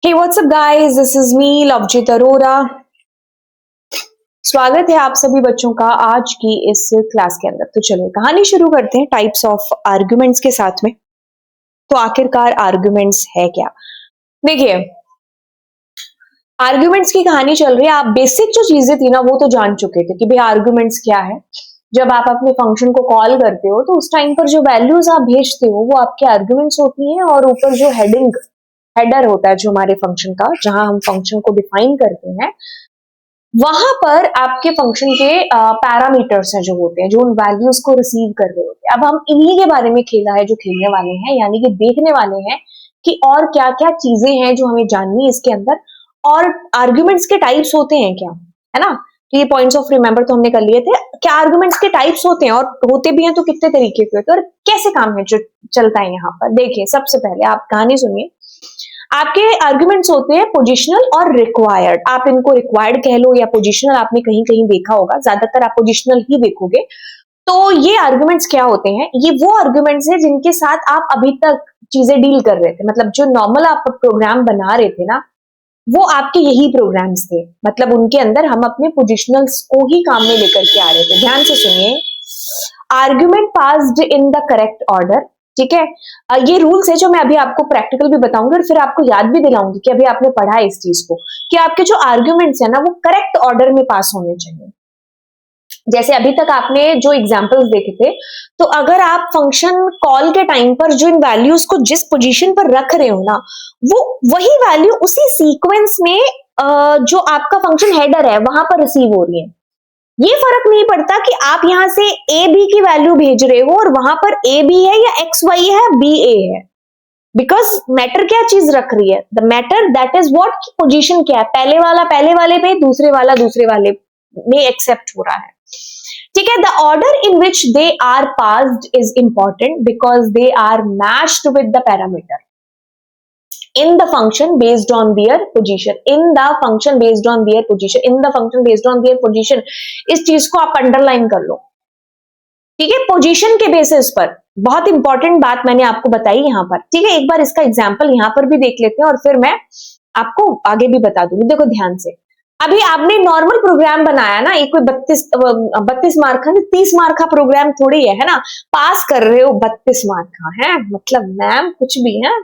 Hey, what's up guys? This is me, Lovejeet Arora. स्वागत है आप सभी बच्चों का आज की इस क्लास के अंदर। तो चलिए कहानी शुरू करते हैं टाइप्स ऑफ आर्ग्यूमेंट्स के साथ में। तो आखिरकार आर्ग्यूमेंट्स है क्या? देखिए, आर्ग्यूमेंट्स की कहानी चल रही है। आप बेसिक जो चीजें थी ना वो तो जान चुके थे कि भाई आर्ग्यूमेंट्स क्या है। जब आप अपने फंक्शन को कॉल करते हो तो उस टाइम पर जो वैल्यूज आप भेजते हो वो आपके आर्ग्यूमेंट्स होती हैं, और ऊपर जो हेडर होता है जो हमारे फंक्शन का, जहां हम फंक्शन को डिफाइन करते हैं, वहां पर आपके फंक्शन के पैरामीटर्स हैं जो होते हैं, जो उन वैल्यूज को रिसीव कर रहे होते हैं। अब हम इन्हीं के बारे में खेला है जो खेलने वाले हैं, यानी कि देखने वाले हैं कि और क्या क्या चीजें हैं जो हमें जाननी है इसके अंदर, और आर्ग्यूमेंट्स के टाइप्स होते हैं क्या, है ना। तो ये पॉइंट्स ऑफ रिमेंबर तो हमने कर लिए थे। क्या आर्ग्यूमेंट्स के टाइप्स होते हैं, और होते भी हैं तो कितने तरीके के होते हैं, और कैसे काम है जो चलता है यहाँ पर। देखिए, सबसे पहले आप कहानी सुनिए। आपके आर्ग्यूमेंट्स होते हैं पोजिशनल और रिक्वायर्ड। आप इनको रिक्वायर्ड कह लो या पोजिशनल, आपने कहीं कहीं देखा होगा, ज्यादातर आप पोजिशनल ही देखोगे। तो ये आर्ग्यूमेंट्स क्या होते हैं? ये वो आर्ग्यूमेंट्स हैं जिनके साथ आप अभी तक चीजें डील कर रहे थे, मतलब जो नॉर्मल आप प्रोग्राम बना रहे थे ना, वो आपके यही प्रोग्राम्स थे। मतलब उनके अंदर हम अपने पोजिशनल्स को ही काम में लेकर के आ रहे थे। ध्यान से सुनिए, argument passed in the correct order. ठीक है, ये रूल्स है जो मैं अभी आपको प्रैक्टिकल भी बताऊंगी और फिर आपको याद भी दिलाऊंगी कि अभी आपने पढ़ा है इस चीज को, कि आपके जो आर्ग्यूमेंट्स है ना वो करेक्ट ऑर्डर में पास होने चाहिए। जैसे अभी तक आपने जो एग्जांपल्स देखे थे, तो अगर आप फंक्शन कॉल के टाइम पर जो इन वैल्यूज को जिस पोजीशन पर रख रहे हो ना, वो वही वैल्यू उसी सीक्वेंस में जो आपका फंक्शन हेडर है वहां पर रिसीव हो रही है। ये फर्क नहीं पड़ता कि आप यहां से ए बी की वैल्यू भेज रहे हो और वहां पर ए बी है या एक्स वाई है, बी ए है। बिकॉज मैटर क्या चीज रख रही है, the matter that is what की पोजीशन क्या है, पहले वाला पहले वाले में, दूसरे वाला दूसरे वाले में एक्सेप्ट हो रहा है। ठीक है, the order in which they are passed is important because they are matched with the parameter in the function based on their position, in the function based on their position, in the function based on their position। इस चीज को आप underline कर लो। ठीक है, position के basis पर बहुत इंपॉर्टेंट बात मैंने आपको बताई यहाँ पर। ठीक है, एक बार इसका एग्जांपल यहाँ पर भी देख लेते हैं और फिर मैं आपको आगे भी बता दूंगी। देखो ध्यान से, अभी आपने नॉर्मल प्रोग्राम बनाया ना, एक कोई 32 मार्क का, 30 मार्क का प्रोग्राम थोड़ी है ना। पास कर रहे हो 32 मार्क का है, मतलब मैम कुछ भी है,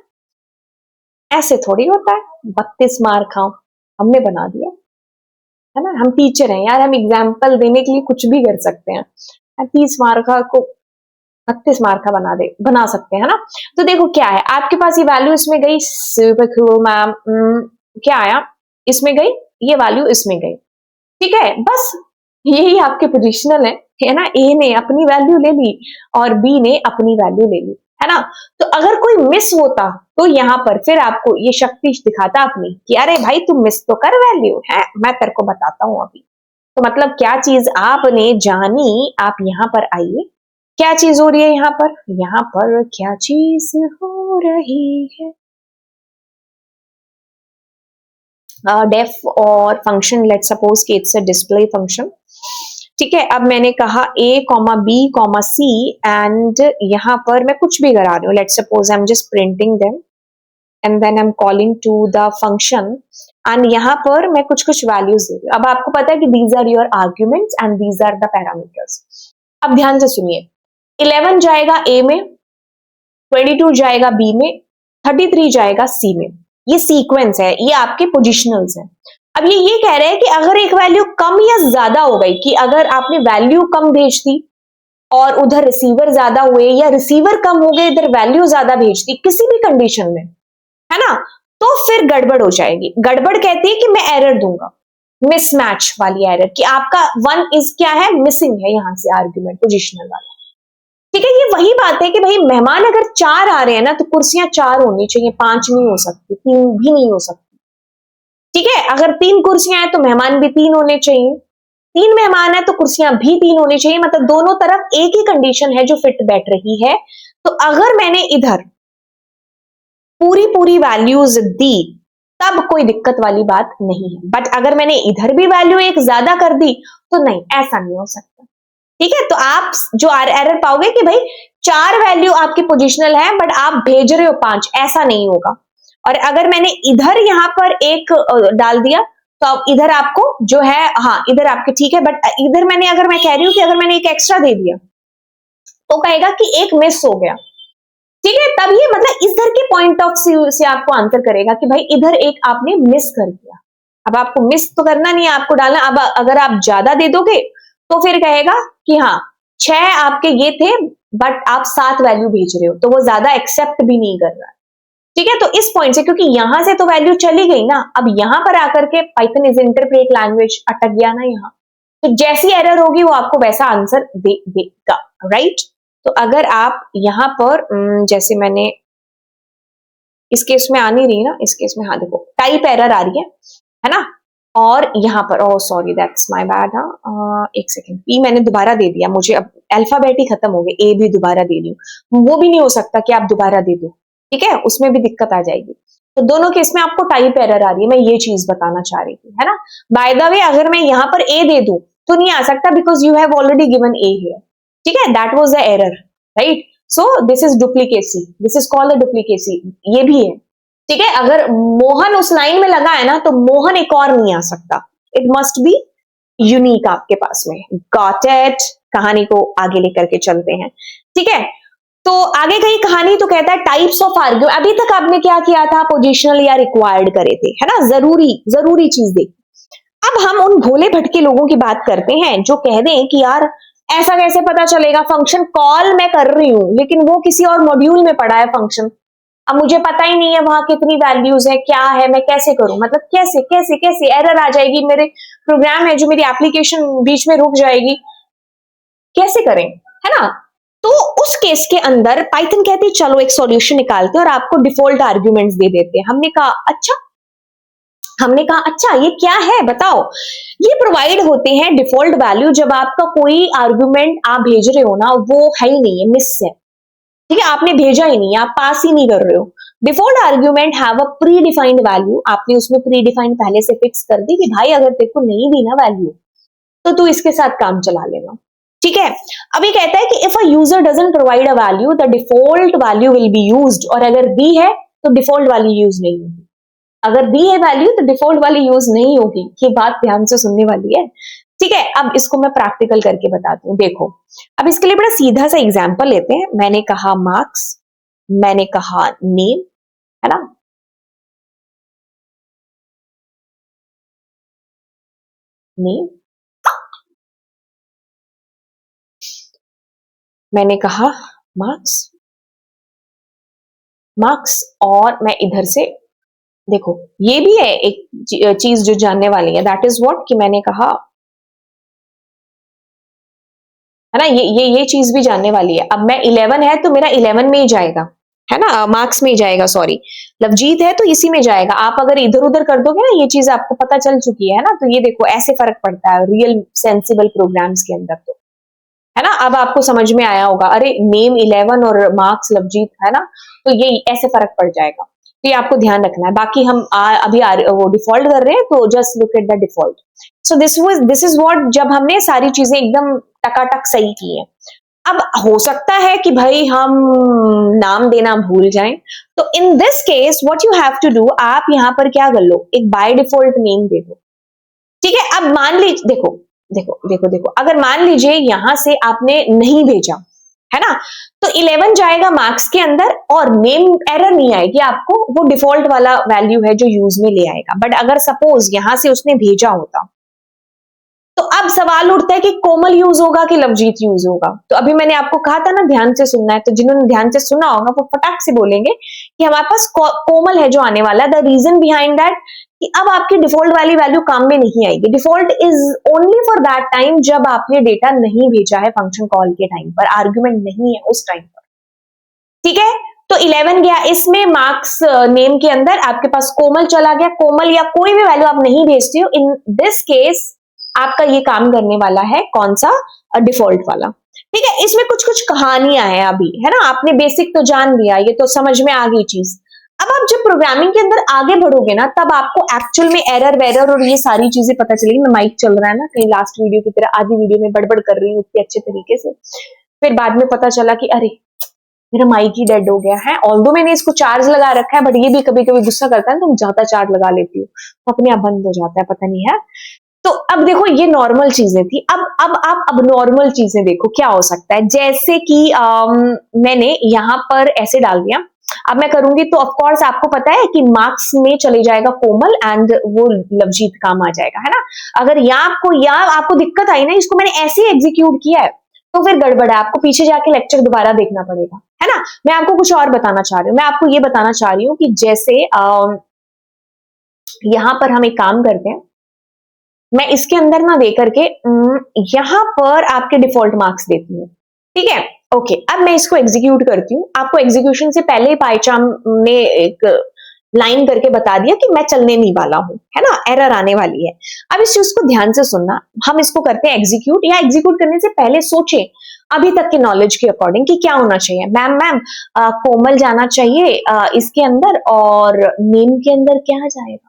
ऐसे थोड़ी होता है। 32 मार्क का हमने बना दिया, है ना। हम टीचर हैं यार, हम एग्जाम्पल देने के लिए कुछ भी कर सकते हैं। 30 मार्क को 32 मार्क का बना सकते हैं ना। तो देखो क्या है, आपके पास ये वैल्यू इसमें गई, मैम क्या आया, इसमें गई, ये वैल्यू इसमें गई। ठीक है, बस यही आपके पोजिशनल है ना। ए ने अपनी वैल्यू ले ली और बी ने अपनी वैल्यू ले ली, है ना। तो अगर कोई मिस होता तो यहाँ पर फिर आपको ये शक्ति दिखाता अपनी कि अरे भाई तुम मिस तो कर वैल्यू है, मैं तेरे को बताता हूं अभी। तो मतलब क्या चीज आपने जानी, आप यहाँ पर आइए, क्या चीज हो रही है यहाँ पर, यहाँ पर क्या चीज हो रही है। डेफ और फंक्शन, लेट सपोज कि इट्स अ डिस्प्ले फंक्शन। ठीक है, अब मैंने कहा a comma b comma c, and यहां पर मैं कुछ भी करा रही हूँ। Let suppose I am just printing them and then I am calling to the function, and यहां पर मैं कुछ कुछ वैल्यूज दे रही हूँ। अब आपको पता है कि these are your arguments and these are the parameters. अब ध्यान से सुनिए, 11 जाएगा a में, 22 जाएगा b में, 33 जाएगा c में। ये सीक्वेंस है, ये आपके पोजिशनल्स हैं। अब ये कह रहे हैं कि अगर एक वैल्यू कम या ज्यादा हो गई, कि अगर आपने वैल्यू कम भेज दी और उधर रिसीवर ज्यादा हुए, या रिसीवर कम हो गए इधर वैल्यू ज्यादा भेज दी, किसी भी कंडीशन में, है ना, तो फिर गड़बड़ हो जाएगी। गड़बड़ कहती है कि मैं एरर दूंगा, मिसमैच वाली एरर, कि आपका 1 इज क्या है, मिसिंग है यहां से आर्ग्यूमेंट पोजिशनल वाला। ठीक है, ये वही बात है कि भाई मेहमान अगर 4 आ रहे हैं ना तो कुर्सियां 4 होनी चाहिए, 5 नहीं हो सकती, 3 भी नहीं हो सकती। ठीक है, अगर 3 कुर्सियां हैं तो मेहमान भी 3 होने चाहिए, 3 मेहमान है तो कुर्सियां भी 3 होनी चाहिए। मतलब दोनों तरफ एक ही कंडीशन है जो फिट बैठ रही है। तो अगर मैंने इधर पूरी वैल्यूज दी तब कोई दिक्कत वाली बात नहीं है, बट अगर मैंने इधर भी वैल्यू एक ज्यादा कर दी तो नहीं, ऐसा नहीं हो सकता। ठीक है, तो आप जो एरर पाओगे कि भाई 4 वैल्यू आपकी पोजिशनल है बट आप भेज रहे हो 5, ऐसा नहीं होगा। और अगर मैंने इधर यहाँ पर एक डाल दिया तो अब इधर आपको जो है, हाँ इधर आपके ठीक है, बट इधर मैंने, अगर मैं कह रही हूँ कि अगर मैंने एक एक्स्ट्रा दे दिया तो कहेगा कि एक मिस हो गया, ठीक है। तब ये मतलब इधर के पॉइंट ऑफ व्यू से आपको आंसर करेगा कि भाई इधर एक आपने मिस कर दिया। अब आपको मिस तो करना नहीं है, आपको डालना। अब अगर आप ज्यादा दे दोगे तो फिर कहेगा कि हाँ 6 आपके ये थे बट आप 7 वैल्यू भेज रहे हो, तो वो ज्यादा एक्सेप्ट भी नहीं कर रहा है, ठीक है। तो इस पॉइंट से, क्योंकि यहां से तो वैल्यू चली गई ना, अब यहां पर आकर के पाइथन इज इंटरप्रेट लैंग्वेज अटक गया ना यहाँ, तो जैसी एरर होगी वो आपको वैसा आंसर देगा, राइट। तो अगर आप यहां पर जैसे मैंने इस केस में आ नहीं रही ना, इस केस में हाँ देखो टाइप एरर आ रही है ना, और यहाँ पर oh sorry that's my bad, हाँ एक सेकेंड, पी मैंने दोबारा दे दिया, मुझे अब अल्फाबेट ही खत्म हो गए, ए भी दोबारा दे दी, वो भी नहीं हो सकता कि आप दोबारा दे दो, ठीक है, उसमें भी दिक्कत आ जाएगी। तो दोनों केस में आपको टाइप एरर आ रही है, मैं ये चीज बताना चाह रही थी, है ना। बाय द वे अगर मैं यहाँ पर ए दे दूं तो नहीं आ सकता, because you have already given A here, ठीक है, that was the error, right. So this is duplicacy, this is called duplicacy, ये भी है, ठीक है। अगर मोहन उस लाइन में लगा है ना तो मोहन एक और नहीं आ सकता, इट मस्ट बी यूनिक आपके पास में। Got it. कहानी को आगे लेकर के चलते हैं, ठीक है। तो आगे गई कहानी तो कहता है टाइप्स ऑफ आर्ग्यूमेंट। अभी तक आपने क्या किया था, पोजिशनल या रिक्वायर्ड करे थे, है ना, जरूरी चीज देखी। अब हम उन भोले भटके लोगों की बात करते हैं जो कह दें कि यार ऐसा कैसे पता चलेगा, फंक्शन कॉल मैं कर रही हूं लेकिन वो किसी और मॉड्यूल में पड़ा है फंक्शन, अब मुझे पता ही नहीं है वहां कितनी वैल्यूज है, क्या है, मैं कैसे करूं, मतलब कैसे कैसे कैसे एरर आ जाएगी, मेरे प्रोग्राम है जो मेरी एप्लीकेशन बीच में रुक जाएगी, कैसे करें, है ना। तो उस केस के अंदर पाइथन कहती है चलो एक सॉल्यूशन निकालते हैं और आपको डिफॉल्ट आर्ग्यूमेंट्स दे देते हैं। हमने कहा अच्छा ये क्या है बताओ। ये प्रोवाइड होते हैं डिफॉल्ट वैल्यू जब आपका कोई आर्ग्यूमेंट आप भेज रहे हो ना वो है ही नहीं है, मिस है, ठीक है, आपने भेजा ही नहीं, आप पास ही नहीं कर रहे हो। Default argument have a pre defined value, आपने उसमें प्री डिफाइंड पहले से फिक्स कर दी कि भाई अगर तेरे को नहीं दी ना वैल्यू तो तू इसके साथ काम चला लेना, ठीक है। अभी कहता है कि if a user doesn't provide a value the default value will be used, और अगर दी है तो डिफॉल्ट वैल्यू यूज नहीं होगी, अगर दी है वैल्यू तो डिफॉल्ट वाली यूज नहीं होगी। ये बात ध्यान से सुनने वाली है, ठीक है। अब इसको मैं प्रैक्टिकल करके बताती हूँ, देखो। अब इसके लिए बड़ा सीधा सा एग्जांपल लेते हैं। मैंने कहा मार्क्स, मैंने कहा नेम, है ना, नेम, मैंने कहा मार्क्स, मार्क्स, और मैं इधर से देखो ये भी है एक चीज जो जानने वाली है, दैट इज व्हाट कि मैंने कहा, है ना, ये चीज भी जानने वाली है। अब मैं 11 है तो मेरा 11 में ही जाएगा, है ना, मार्क्स में ही जाएगा, सॉरी लवजीत है तो इसी में जाएगा। आप अगर इधर उधर कर दोगे ना, ये चीज आपको पता चल चुकी है ना, तो ये देखो ऐसे फर्क पड़ता है रियल सेंसिबल प्रोग्राम्स के अंदर, तो है ना। अब आपको समझ में आया होगा, अरे नेम 11 और मार्क्स लवजीत, है ना, तो ये ऐसे फर्क पड़ जाएगा, तो ये आपको ध्यान रखना है। बाकी हम वो डिफॉल्ट कर रहे हैं तो just look at the default. So this is what, जब हमने सारी चीजें एकदम टकाटक सही की है। अब हो सकता है कि भाई हम नाम देना भूल जाएं, तो in this case what you have to do, आप यहां पर क्या कर लो, एक बाय डिफॉल्ट नेम दे दो, ठीक है। अब मान लीजिए, देखो देखो देखो देखो, अगर मान लीजिए यहां से आपने नहीं भेजा, है ना, तो 11 जाएगा मार्क्स के अंदर और नेम एरर नहीं आएगी आपको, वो डिफॉल्ट वाला वैल्यू है जो यूज में ले आएगा। बट अगर सपोज यहां से उसने भेजा होता तो अब सवाल उठता है कि कोमल यूज होगा कि लवजीत यूज होगा। तो अभी मैंने आपको कहा था ना ध्यान से सुनना है, तो जिन्होंने ध्यान से सुना होगा वो फटाक से बोलेंगे कि हमारे पास कोमल है जो आने वाला है। द रीजन बिहाइंड दैट कि अब आपकी डिफॉल्ट वाली वैल्यू काम में नहीं आएगी। Default is only for that time जब आपने डेटा नहीं भेजा है फंक्शन कॉल के टाइम पर, आर्ग्यूमेंट नहीं है उस टाइम पर, ठीक है। तो 11 गया, इसमें मार्क्स नेम के अंदर आपके पास कोमल चला गया, कोमल या कोई भी वैल्यू आप नहीं भेजते हो, इन दिस केस आपका ये काम करने वाला है कौन सा, डिफॉल्ट वाला, ठीक है। इसमें कुछ कुछ कहानियां हैं अभी, है ना, आपने बेसिक तो जान लिया, ये तो समझ में आ गई चीज। अब आप जब प्रोग्रामिंग के अंदर आगे बढ़ोगे ना, तब आपको एक्चुअल में एरर वेरर और ये सारी चीजें पता चलेगी। मैं माइक चल रहा है ना, कहीं लास्ट वीडियो की तरह आधी वीडियो में बड़बड़ कर रही हूँ इतने अच्छे तरीके से, फिर बाद में पता चला कि अरे मेरा माइक ही डेड हो गया है, ऑल्दो मैंने इसको चार्ज लगा रखा है, बट ये भी कभी कभी गुस्सा करता है, तुम ज्यादा चार्ज लगा लेती हो, तो अपने आप बंद हो जाता है, पता नहीं है। तो अब देखो ये नॉर्मल चीजें थी, अब आप अब नॉर्मल चीजें देखो क्या हो सकता है, जैसे कि मैंने यहाँ पर ऐसे डाल दिया, अब मैं करूंगी तो ऑफ कोर्स आपको पता है कि मार्क्स में चले जाएगा कोमल एंड वो लवजीत काम आ जाएगा, है ना। अगर यहाँ आपको दिक्कत आई ना, इसको मैंने ऐसे एग्जीक्यूट किया है तो फिर गड़बड़ है, आपको पीछे जाके लेक्चर दोबारा देखना पड़ेगा, है ना। मैं आपको कुछ और बताना चाह रही हूँ, मैं आपको ये बताना चाह रही हूँ कि जैसे यहाँ पर हम एक काम करते हैं, मैं इसके अंदर ना दे करके यहां पर आपके डिफॉल्ट मार्क्स देती हूँ, ठीक है। ओके, अब मैं इसको एग्जीक्यूट करती हूँ, आपको एग्जीक्यूशन से पहले पाइचाम ने एक लाइन करके बता दिया कि मैं चलने नहीं वाला हूं, है ना, एरर आने वाली है। अब इस चीज को ध्यान से सुनना, हम इसको करते हैं एग्जीक्यूट, या एग्जीक्यूट करने से पहले सोचें अभी तक के नॉलेज के अकॉर्डिंग कि क्या होना चाहिए। मैम कोमल जाना चाहिए इसके अंदर, और नेम के अंदर क्या जाएगा।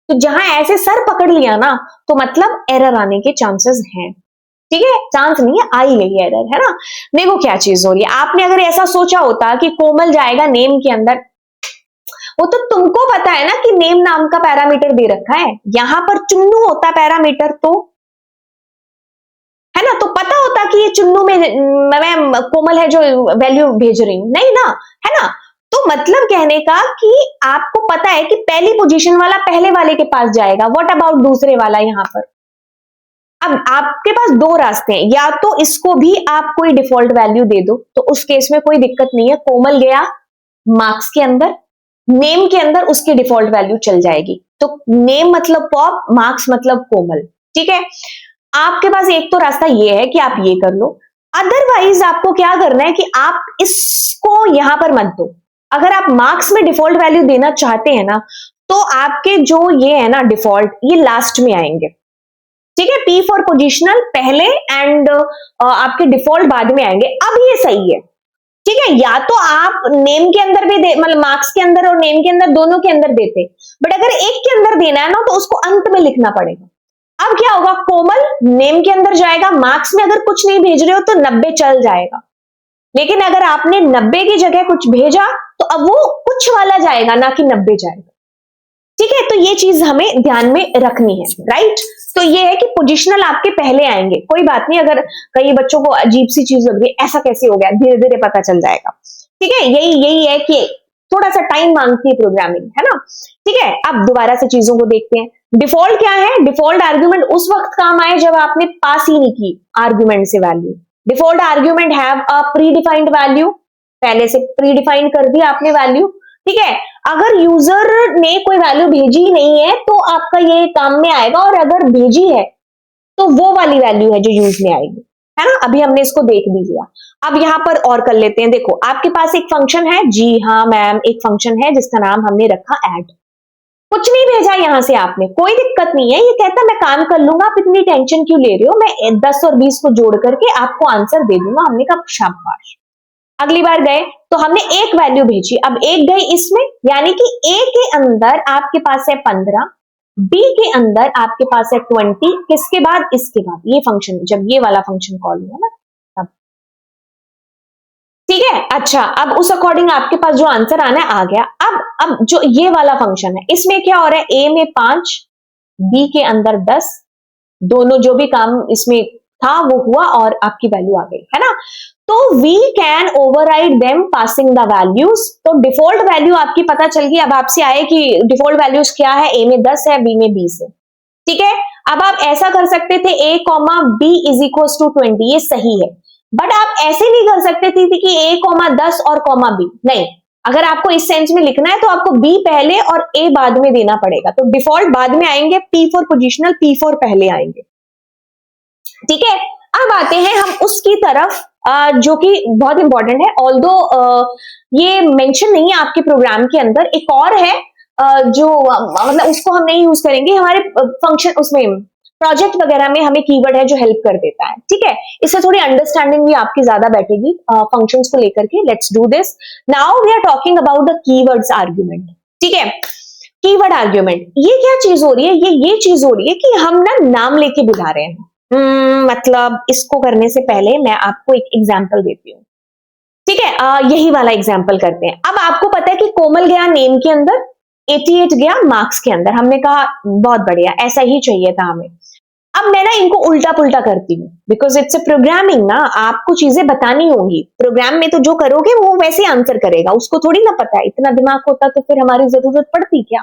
तो जहां ऐसे सर पकड़ लिया ना, तो मतलब एरर आने के चांसेस हैं, ठीक है, चांस नहीं है, आई गई एरर, है ना। देखो क्या चीज हो रही है, आपने अगर ऐसा सोचा होता कि कोमल जाएगा नेम के अंदर, वो तो तुमको पता है ना कि नेम नाम का पैरामीटर दे रखा है, यहां पर चुन्नू होता पैरामीटर, तो है ना, तो पता होता कि ये चुन्नू में मैं कोमल है जो वैल्यू भेज रही हूं, नहीं ना, है ना। तो मतलब कहने का कि आपको पता है कि पहली पोजीशन वाला पहले वाले के पास जाएगा, व्हाट अबाउट दूसरे वाला यहां पर। अब आपके पास दो रास्ते हैं, या तो इसको भी आप कोई डिफॉल्ट वैल्यू दे दो, तो उस केस में कोई दिक्कत नहीं है, कोमल गया मार्क्स के अंदर, नेम के अंदर उसकी डिफॉल्ट वैल्यू चल जाएगी, तो नेम मतलब पॉप, मार्क्स मतलब कोमल, ठीक है। आपके पास एक तो रास्ता ये है कि आप ये कर लो, अदरवाइज आपको क्या करना है कि आप इसको यहां पर मत दो। अगर आप मार्क्स में डिफॉल्ट वैल्यू देना चाहते हैं ना, तो आपके जो ये है ना डिफॉल्ट, ये लास्ट में आएंगे, ठीक है, पी फॉर पोजिशनल पहले एंड आपके डिफॉल्ट बाद में आएंगे। अब ये सही है, ठीक है, या तो आप नेम के अंदर भी दे, मतलब मार्क्स के अंदर और नेम के अंदर दोनों के अंदर देते, बट अगर एक के अंदर देना है ना, तो उसको अंत में लिखना पड़ेगा। अब क्या होगा, कोमल नेम के अंदर जाएगा, मार्क्स में अगर कुछ नहीं भेज रहे हो तो 90 चल जाएगा, लेकिन अगर आपने 90 की जगह कुछ भेजा तो अब वो कुछ वाला जाएगा, ना कि 90 जाएगा, ठीक है। तो ये चीज हमें ध्यान में रखनी है, राइट। तो ये है कि पोजिशनल आपके पहले आएंगे, कोई बात नहीं, अगर कई बच्चों को अजीब सी चीज लग रही है ऐसा कैसे हो गया, धीरे धीरे पता चल जाएगा, ठीक है। यही है कि थोड़ा सा टाइम मांगती है प्रोग्रामिंग, है ना, ठीक है। अब दोबारा से चीजों को देखते हैं, डिफॉल्ट क्या है, डिफॉल्ट आर्ग्यूमेंट उस वक्त काम आए जब आपने पास ही नहीं की आर्ग्यूमेंट से value. Default argument have a pre defined value, पहले से प्री डिफाइंड कर दी आपने वैल्यू, ठीक है। अगर यूजर ने कोई वैल्यू भेजी नहीं है तो आपका ये काम में आएगा, और अगर भेजी है तो वो वाली वैल्यू है जो यूज में आएगी, है ना। अभी हमने इसको देख भी लिया, अब यहां पर और कर लेते हैं। देखो आपके पास एक फंक्शन है, जी हाँ मैम, एक फंक्शन है जिसका नाम हमने रखा ऐड, कुछ नहीं भेजा यहां से आपने, कोई दिक्कत नहीं है, ये कहता मैं काम कर लूंगा, आप इतनी टेंशन क्यों ले रहे हो, मैं 10 और 20 को जोड़ करके आपको आंसर दे दूंगा। हमने कहा शाबाश। अगली बार गए तो हमने एक वैल्यू भेजी, अब एक गई इसमें, यानी कि ए के अंदर आपके पास है 15, बी के अंदर आपके पास है 20, किसके बाद, इसके बाद, ये फंक्शन जब ये वाला फंक्शन कॉल हुआ ना तब, ठीक है। अच्छा, अब उस अकॉर्डिंग आपके पास जो आंसर आना है आ गया। अब जो ये वाला फंक्शन है, इसमें क्या हो रहा है, ए में 5, बी के अंदर 10, दोनों जो भी काम इसमें था वो हुआ और आपकी वैल्यू आ गई, है ना। तो we can override them passing the values, तो डिफॉल्ट वैल्यू आपकी पता चल गई। अब आपसे आए कि डिफॉल्ट वैल्यूज क्या है, ए में 10 है, बी में 20 है, ठीक है। अब आप ऐसा कर सकते थे a comma b is equal to 20, ये सही है, बट आप ऐसे नहीं कर सकते थे कि a कॉमा 10 और कॉमा बी, नहीं। अगर आपको इस सेंस में लिखना है तो आपको b पहले और a बाद में देना पड़ेगा, तो डिफॉल्ट बाद में आएंगे, p for positional, p for पहले आएंगे, ठीक है। अब आते हैं हम उसकी तरफ जो कि बहुत इंपॉर्टेंट है, ऑल्दो ये मेंशन नहीं है आपके प्रोग्राम के अंदर, एक और है जो मतलब उसको हम नहीं यूज करेंगे, हमारे फंक्शन उसमें प्रोजेक्ट वगैरह में हमें कीवर्ड है जो हेल्प कर देता है, ठीक है। इससे थोड़ी अंडरस्टैंडिंग भी आपकी ज्यादा बैठेगी फंक्शंस को लेकर के। Let's do this now, we are talking about the keywords argument, ठीक है। कीवर्ड आर्ग्यूमेंट, ये क्या चीज हो रही है, ये चीज हो रही है कि हम ना नाम लेके बुला रहे हैं। मतलब इसको करने से पहले मैं आपको एक एग्जाम्पल देती हूँ। ठीक है, यही वाला एग्जाम्पल करते हैं। अब आपको पता है कि कोमल गया नेम के अंदर, 88 गया मार्क्स के अंदर। हमने कहा बहुत बढ़िया, ऐसा ही चाहिए था हमें। अब मैं ना इनको उल्टा पुल्टा करती हूँ, बिकॉज इट्स ए प्रोग्रामिंग ना, आपको चीजें बतानी होंगी। प्रोग्राम में तो जो करोगे वो वैसे आंसर करेगा, उसको थोड़ी ना पता है। इतना दिमाग होता तो फिर हमारी जरूरत पड़ती क्या,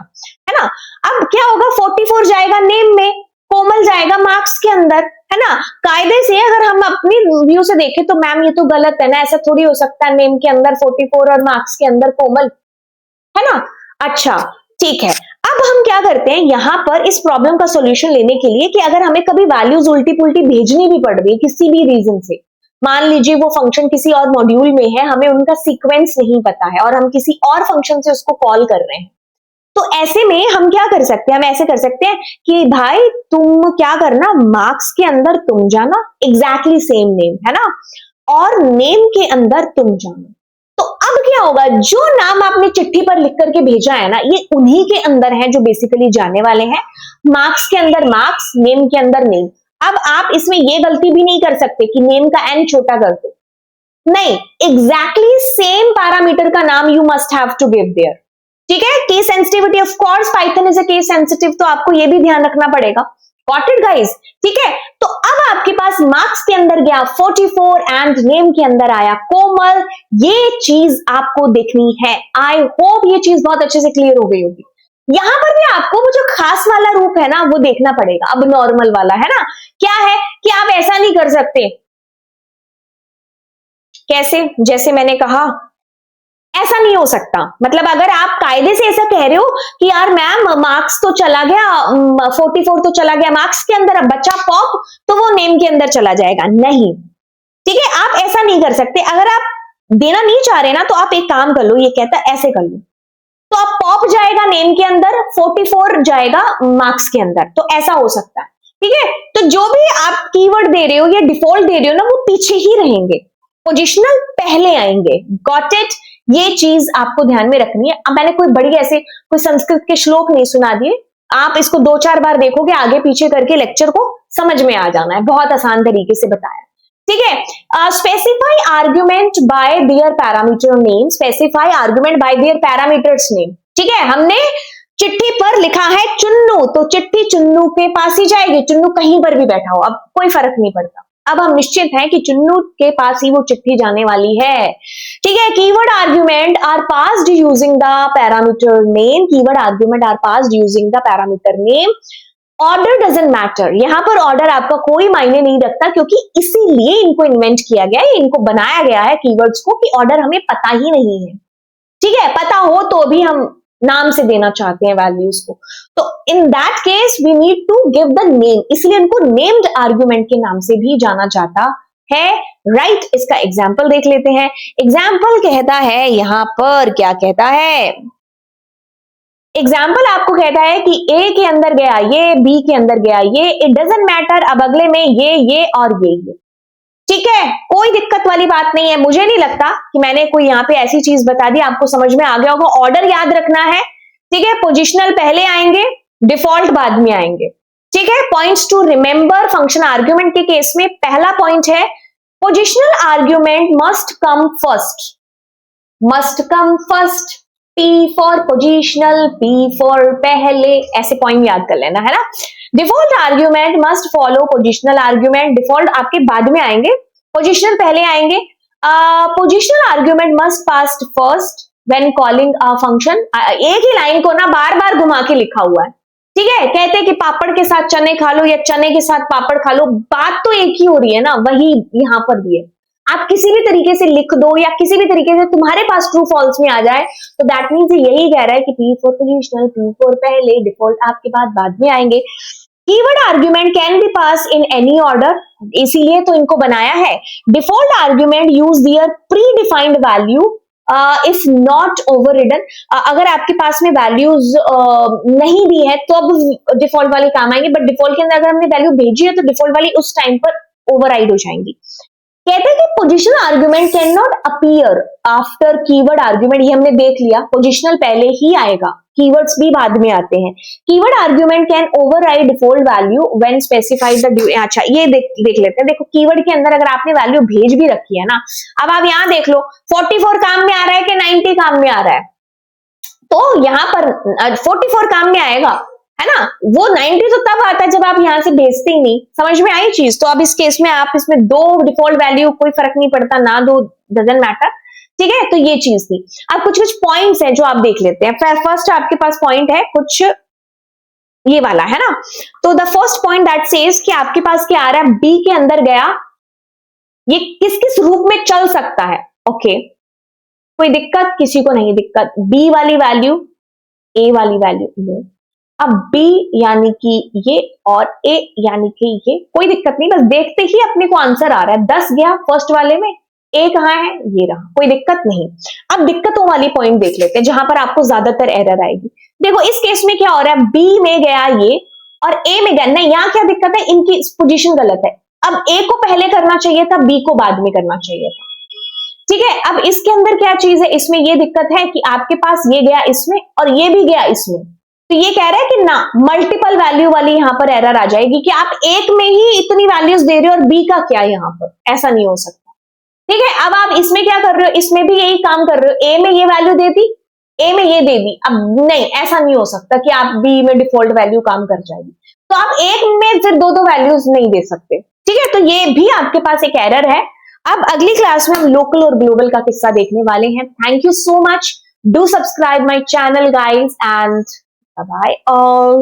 है ना। अब क्या होगा, 44 जाएगा नेम में, कोमल जाएगा मार्क्स के अंदर, है ना। कायदे से अगर हम अपनी व्यू से देखें तो मैम ये तो गलत है ना, ऐसा थोड़ी हो सकता है नेम के अंदर 44 और मार्क्स के अंदर कोमल, है ना। अच्छा ठीक है, अब हम क्या करते हैं यहां पर इस प्रॉब्लम का सॉल्यूशन लेने के लिए कि अगर हमें कभी वैल्यूज उल्टी पुल्टी भेजनी भी पड़ रही है किसी भी रीजन से, मान लीजिए वो फंक्शन किसी और मॉड्यूल में है, हमें उनका सीक्वेंस नहीं पता है और हम किसी और फंक्शन से उसको कॉल कर रहे हैं, तो ऐसे में हम क्या कर सकते हैं, हम ऐसे कर सकते हैं कि भाई तुम क्या करना, मार्क्स के अंदर तुम जाना, एग्जैक्टली सेम नेम, है ना, और नेम के अंदर तुम जाना। तो अब क्या होगा, जो नाम आपने चिट्ठी पर लिख करके भेजा है ना, ये उन्हीं के अंदर है जो बेसिकली जाने वाले हैं। मार्क्स के अंदर मार्क्स, नेम के अंदर नेम। अब आप इसमें ये गलती भी नहीं कर सकते कि नेम का एन छोटा कर दो, नहीं, एग्जैक्टली सेम पैरामीटर का नाम you must have to give there. ठीक है, case sensitivity, of course Python is a case sensitive, तो आपको ये भी ध्यान रखना पड़ेगा। गॉट इट गाइस, ठीक है। तो अब आपके पास मार्क्स के अंदर गया 44 एंड नेम के अंदर आया कोमल, ये चीज आपको देखनी है। आई होप ये चीज बहुत अच्छे से क्लियर हो गई होगी। यहां पर भी आपको वो जो खास वाला रूप है ना वो देखना पड़ेगा, अब नॉर्मल वाला, है ना। क्या है कि आप ऐसा नहीं कर सकते, कैसे, जैसे मैंने कहा ऐसा नहीं हो सकता। मतलब अगर आप कायदे से ऐसा कह रहे हो कि यार मैम मार्क्स तो चला गया, 44 तो चला गया मार्क्स के अंदर, अब बच्चा पॉप, तो वो नेम के अंदर चला जाएगा, नहीं, ठीक है, आप ऐसा नहीं कर सकते। अगर आप देना नहीं चाह रहे ना तो आप एक काम कर लो, ये कहता है ऐसे कर लो, तो आप पॉप जाएगा नेम के अंदर, 44 जाएगा मार्क्स के अंदर, तो ऐसा हो सकता है। ठीक है, तो जो भी आप कीवर्ड दे रहे हो या डिफॉल्ट दे रहे हो ना, वो पीछे ही रहेंगे, पोजिशनल पहले आएंगे। गॉट इट, ये चीज आपको ध्यान में रखनी है। अब मैंने कोई बड़ी ऐसे कोई संस्कृत के श्लोक नहीं सुना दिए, आप इसको 2-4 बार देखोगे आगे पीछे करके, लेक्चर को समझ में आ जाना है, बहुत आसान तरीके से बताया। ठीक है, specify argument bye there parameter name, specify argument bye there parameters name. ठीक है, हमने चिट्ठी पर लिखा है चुन्नू, तो चिट्ठी चुन्नू के पास ही जाएगी, चुन्नू कहीं पर भी बैठा हो, अब कोई फर्क नहीं पड़ता। अब हम निश्चित हैं कि चुन्नू के पास ही वो चिट्ठी जाने वाली है। ठीक है, keyword argument are passed using the parameter name, keyword argument are passed using the parameter name. Order doesn't matter, यहां पर ऑर्डर आपका कोई मायने नहीं रखता, क्योंकि इसीलिए इनको इन्वेंट किया गया है, इनको बनाया गया है कीवर्ड्स को, कि ऑर्डर हमें पता ही नहीं है। ठीक है, पता हो तो भी हम नाम से देना चाहते हैं वैल्यूज को, तो in that case we need to give the name, इसलिए इनको नेम्ड आर्ग्यूमेंट के नाम से भी जाना जाता है। राइट, इसका एग्जाम्पल देख लेते हैं। एग्जाम्पल कहता है यहां पर, क्या कहता है एग्जाम्पल, आपको कहता है कि ए के अंदर गया ये, बी के अंदर गया ये, इट डजंट मैटर, अब अगले में ये और ये। ठीक है, कोई दिक्कत वाली बात नहीं है। मुझे नहीं लगता कि मैंने कोई यहाँ पे ऐसी चीज बता दी, आपको समझ में आ गया होगा। ऑर्डर याद रखना है, ठीक है, पोजिशनल पहले आएंगे, डिफॉल्ट बाद में आएंगे। ठीक है, points to remember function argument के केस में पहला पॉइंट है, positional argument must come first, must come first, P for positional, P for पहले, ऐसे पॉइंट याद कर लेना, है ना। Default argument must follow positional argument, default आपके बाद में आएंगे, पोजिशनल पहले आएंगे। Positional argument must pass first when calling a function. एक ही लाइन को ना बार बार घुमा के लिखा हुआ है। ठीक है, कहते हैं कि पापड़ के साथ चने खा लो या चने के साथ पापड़ खा लो, बात तो एक ही हो रही है ना, वही यहां पर भी है। आप किसी भी तरीके से लिख दो या किसी भी तरीके से तुम्हारे पास ट्रू फॉल्स में आ जाए, तो दैट मीन्स यही कह रहा है कि P for positional, P for पहले, डिफॉल्ट आपके बाद में आएंगे। Keyword argument can be pass in any order, इसीलिए तो इनको बनाया है। Default argument use their predefined value if not overridden, अगर आपके पास में वैल्यूज नहीं भी है तो अब डिफॉल्ट वाली काम आएंगे, बट डिफॉल्ट के अंदर अगर हमने वैल्यू भेजी है तो डिफॉल्ट वाली उस टाइम पर ओवरराइड हो जाएंगी। कहते हैं कि positional argument can not appear after keyword argument. ये हमने देख लिया, पोजिशनल पहले ही आएगा, कीवर्ड्स भी बाद में आते हैं। Keyword argument can override default value when specified the. अच्छा ये देख लेते हैं। देखो कीवर्ड के अंदर अगर आपने वैल्यू भेज भी रखी है ना, अब आप यहां देख लो 44 काम में आ रहा है कि 90 काम में आ रहा है, तो यहां पर 44 काम में आएगा, है ना। वो 90 तो तब आता है जब आप यहां से भेजते ही नहीं। समझ में आई चीज। तो अब इस केस में आप इसमें दो डिफॉल्ट वैल्यू कोई फर्क नहीं पड़ता, ना दो, डजंट मैटर, ठीक है। तो ये चीज थी। अब कुछ कुछ पॉइंट्स हैं जो आप देख लेते हैं। फर्स्ट आपके पास पॉइंट है कुछ ये वाला, है ना। तो the first point that says कि आपके पास क्या आ रहा है, बी के अंदर गया, ये किस किस रूप में चल सकता है। ओके, कोई दिक्कत किसी को नहीं दिक्कत। बी वाली वैल्यू, ए वाली वैल्यू, अब B यानी कि ये और A यानी कि ये, कोई दिक्कत नहीं, बस देखते ही अपने को आंसर आ रहा है। 10 गया फर्स्ट वाले में, A कहां है, ये रहा, कोई दिक्कत नहीं। अब दिक्कतों वाली पॉइंट देख लेते हैं जहां पर आपको ज्यादातर एरर आएगी। देखो इस केस में क्या हो रहा है, B में गया ये और A में गया नहीं। यहां क्या दिक्कत है, इनकी पोजीशन गलत है। अब A को पहले करना चाहिए था, B को बाद में करना चाहिए था, ठीक है। अब इसके अंदर क्या चीज है, इसमें ये दिक्कत है कि आपके पास ये गया इसमें और ये भी गया इसमें, तो ये कह रहा है कि ना मल्टीपल वैल्यू वाली यहां पर एरर आ जाएगी कि आप एक में ही इतनी वैल्यूज दे रहे हो और बी का क्या यहां पर, ऐसा नहीं हो सकता, ठीक है। अब आप इसमें क्या कर रहे हो, इसमें भी यही काम कर रहे हो, ए में ये वैल्यू दे दी, ए में ये दे दी। अब नहीं, ऐसा नहीं हो सकता कि आप बी में डिफॉल्ट वैल्यू काम कर जाएगी, तो आप एक में फिर दो वैल्यूज नहीं दे सकते, ठीक है। तो ये भी आपके पास एक एरर है। अब अगली क्लास में हम लोकल और ग्लोबल का किस्सा देखने वाले हैं। Thank you so much, do subscribe my channel guys, and bye bye all.